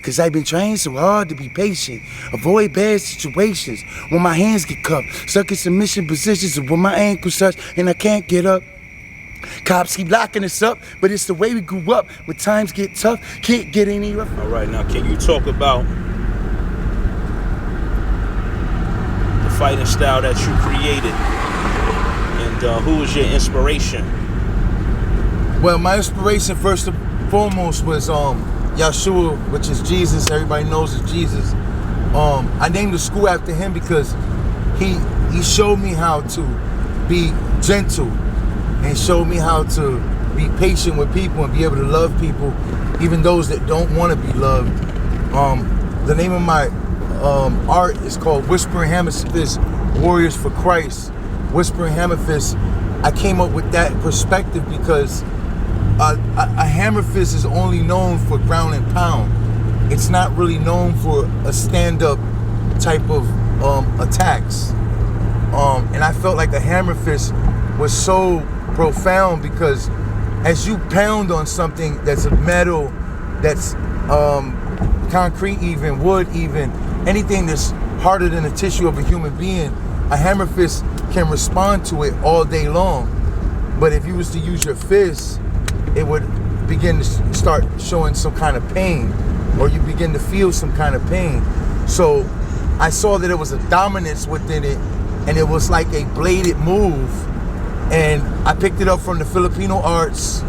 Cause I've been trying so hard to be patient, avoid bad situations. When my hands get cuffed, stuck in submission positions, and when my ankles touch and I can't get up. Cops keep locking us up, but it's the way we grew up. When times get tough, can't get any rougher. All right, now can you talk about the fighting style that you created, and who was your inspiration? Well, my inspiration first and foremost was Yeshua, which is Jesus. Everybody knows it's Jesus. I named the school after him because he showed me how to be gentle and showed me how to be patient with people and be able to love people, even those that don't want to be loved. The name of my art is called Whispering Hammer Fist Warriors for Christ. Whispering Hammer Fist, I came up with that perspective because a hammer fist is only known for ground and pound. It's not really known for a stand-up type of attacks. And I felt like a hammer fist was so profound because as you pound on something that's metal, that's concrete even, wood even, anything that's harder than the tissue of a human being, a hammer fist can respond to it all day long. But if you was to use your fist, it would begin to start showing some kind of pain, or you begin to feel some kind of pain. So I saw that it was a dominance within it, and it was like a bladed move. And I picked it up from the Filipino arts,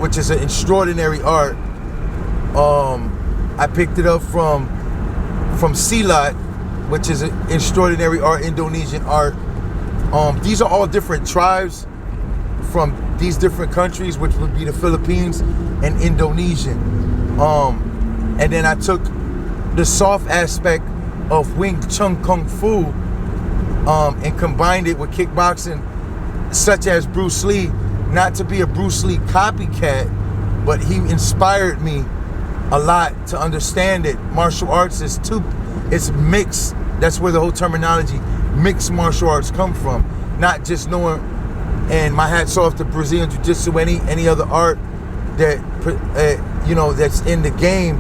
which is an extraordinary art. I picked it up from Silat, which is an extraordinary art, Indonesian art. These are all different tribes from these different countries, which would be the Philippines and Indonesian. And then I took the soft aspect of Wing Chun Kung Fu and combined it with kickboxing, such as Bruce Lee. Not to be a Bruce Lee copycat, but he inspired me a lot to understand that martial arts is it's mixed. That's where the whole terminology mixed martial arts come from. Not just knowing, and my hat's off to Brazilian Ju-Jitsu, any other art that that's in the game,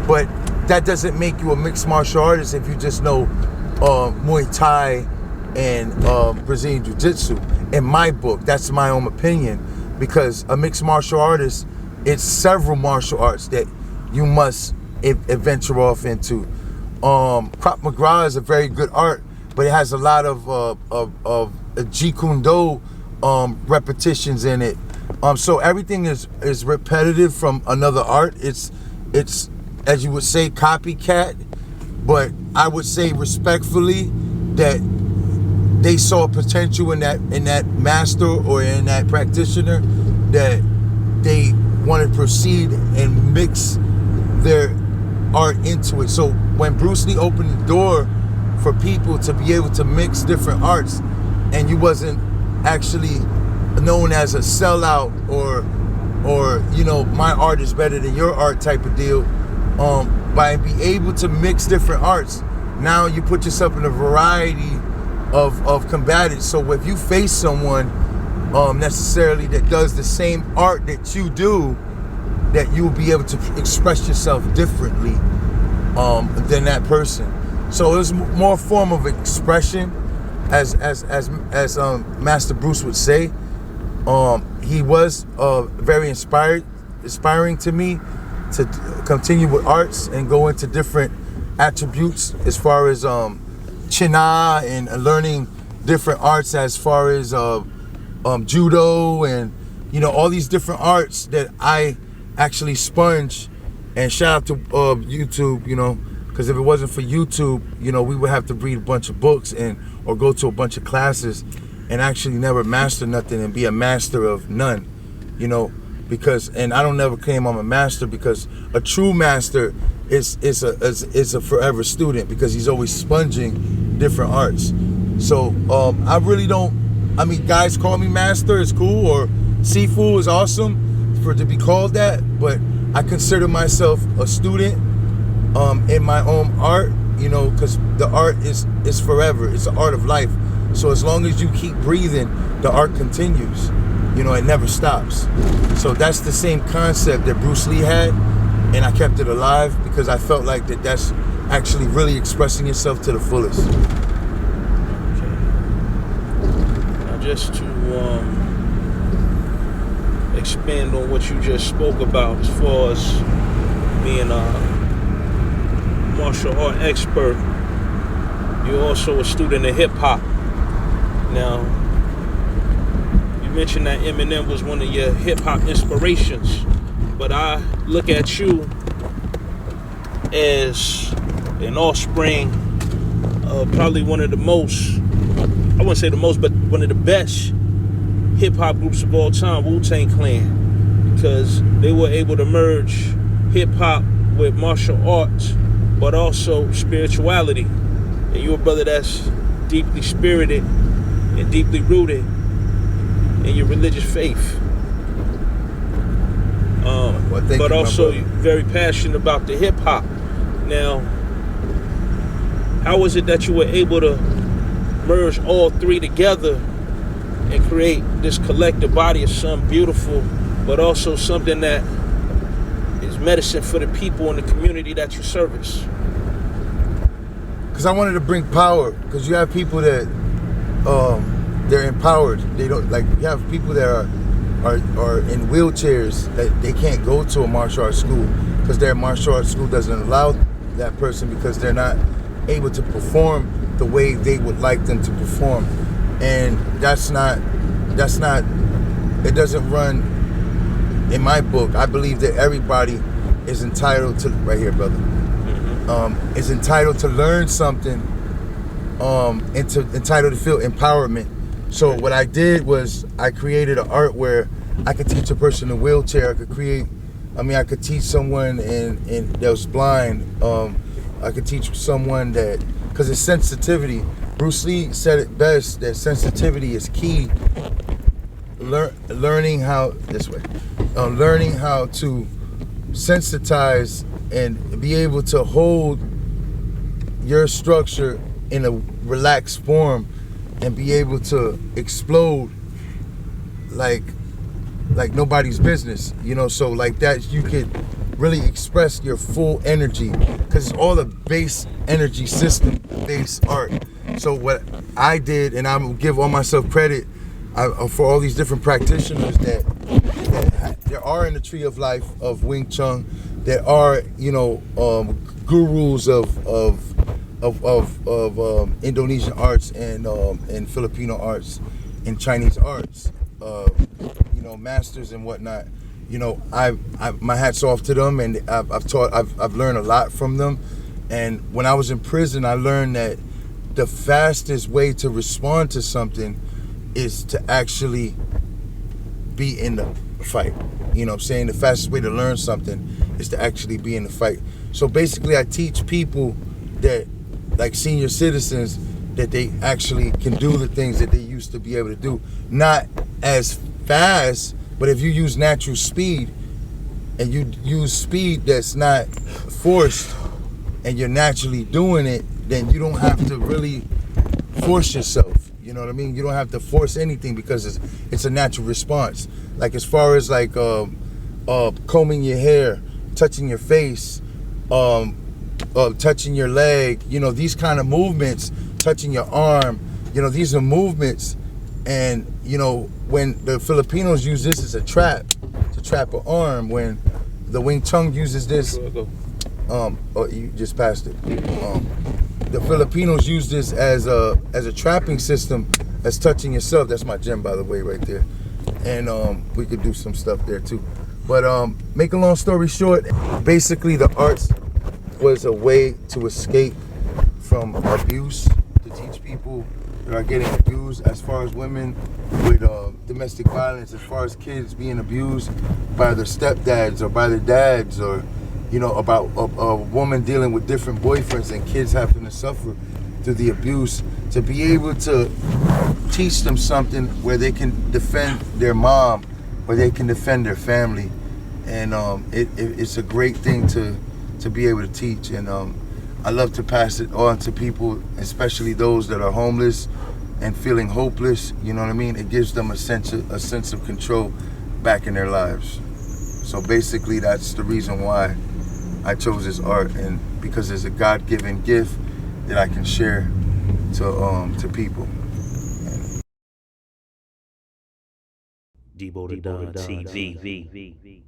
but that doesn't make you a mixed martial artist if you just know Muay Thai and Brazilian Jiu-Jitsu. In my book, that's my own opinion, because a mixed martial artist, it's several martial arts that you must venture off into. Krav Maga is a very good art, but it has a lot of Jeet Kune Do repetitions in it. So everything is repetitive from another art. It's as you would say, copycat, but I would say respectfully that they saw potential in that master or in that practitioner, that they want to proceed and mix their art into it. So when Bruce Lee opened the door for people to be able to mix different arts, and you wasn't actually known as a sellout or my art is better than your art type of deal, by being able to mix different arts, now you put yourself in a variety of combatants. So if you face someone necessarily that does the same art that you do, that you'll be able to express yourself differently than that person. So it's more a form of expression, as Master Bruce would say. He was very inspiring to me to continue with arts and go into different attributes as far as China and learning different arts as far as judo and all these different arts that I actually sponge. And shout out to YouTube, because if it wasn't for YouTube, we would have to read a bunch of books or go to a bunch of classes and actually never master nothing and be a master of none, and I don't never claim I'm a master, because a true master is a forever student, because he's always sponging different arts. So I really don't, guys call me master, it's cool, or sifu is awesome to be called that, but I consider myself a student in my own art, because the art is forever. It's the art of life. So as long as you keep breathing, the art continues. It never stops. So that's the same concept that Bruce Lee had, and I kept it alive because I felt like that's actually really expressing yourself to the fullest. Okay. Now just to expand on what you just spoke about as far as being a martial art expert, you're also a student of hip-hop. Now, you mentioned that Eminem was one of your hip-hop inspirations, but I look at you as an offspring of probably one of the most, I wouldn't say the most, but one of the best hip-hop groups of all time, Wu-Tang Clan, because they were able to merge hip-hop with martial arts, but also spirituality. And you're a brother that's deeply spirited and deeply rooted in your religious faith. But also very passionate about the hip-hop. Now, how was it that you were able to merge all three together and create this collective body of something beautiful, but also something that is medicine for the people in the community that you service? Because I wanted to bring power. Because you have people that they're empowered. They don't like. You have people that are in wheelchairs that they can't go to a martial arts school because their martial arts school doesn't allow that person because they're not able to perform the way they would like them to perform. And that's not, it doesn't run in my book. I believe that everybody is entitled to, right here, brother, is entitled to learn something, entitled to feel empowerment. So what I did was I created an art where I could teach a person in a wheelchair. I could teach someone that was blind. I could teach someone that, because it's sensitivity. Bruce Lee said it best, that sensitivity is key. Learning how to sensitize and be able to hold your structure in a relaxed form and be able to explode like nobody's business, so like that you could really express your full energy, because it's all a base energy system, base art. So what I did, and I'm gonna give all myself credit for all these different practitioners that there are in the tree of life of Wing Chun, that are gurus of Indonesian arts and Filipino arts and Chinese arts, masters and whatnot. My hat's off to them, and I've learned a lot from them. And when I was in prison, I learned that the fastest way to respond to something is to actually be in the fight. You know what I'm saying? The fastest way to learn something is to actually be in the fight. So basically, I teach people that, like senior citizens, that they actually can do the things that they used to be able to do. Not as fast, but if you use natural speed and you use speed that's not forced and you're naturally doing it, then you don't have to really force yourself. You know what I mean? You don't have to force anything because it's a natural response. Like as far as like combing your hair, touching your face, touching your leg, these kind of movements, touching your arm, these are movements. And when the Filipinos use this as a trap, to trap an arm, when the Wing Chun uses this, you just passed it. The Filipinos use this as a trapping system, as touching yourself. That's my gym, by the way, right there. And we could do some stuff there too. But make a long story short, basically the arts was a way to escape from abuse, to teach people that are getting abused, as far as women with domestic violence, as far as kids being abused by their stepdads or by their dads, or about a woman dealing with different boyfriends and kids having to suffer through the abuse, to be able to teach them something where they can defend their mom, where they can defend their family. And it's a great thing to be able to teach. And I love to pass it on to people, especially those that are homeless and feeling hopeless. You know what I mean? It gives them a sense of control back in their lives. So basically, that's the reason why I chose this art, and because it's a God-given gift that I can share to people. Debo the Don TV.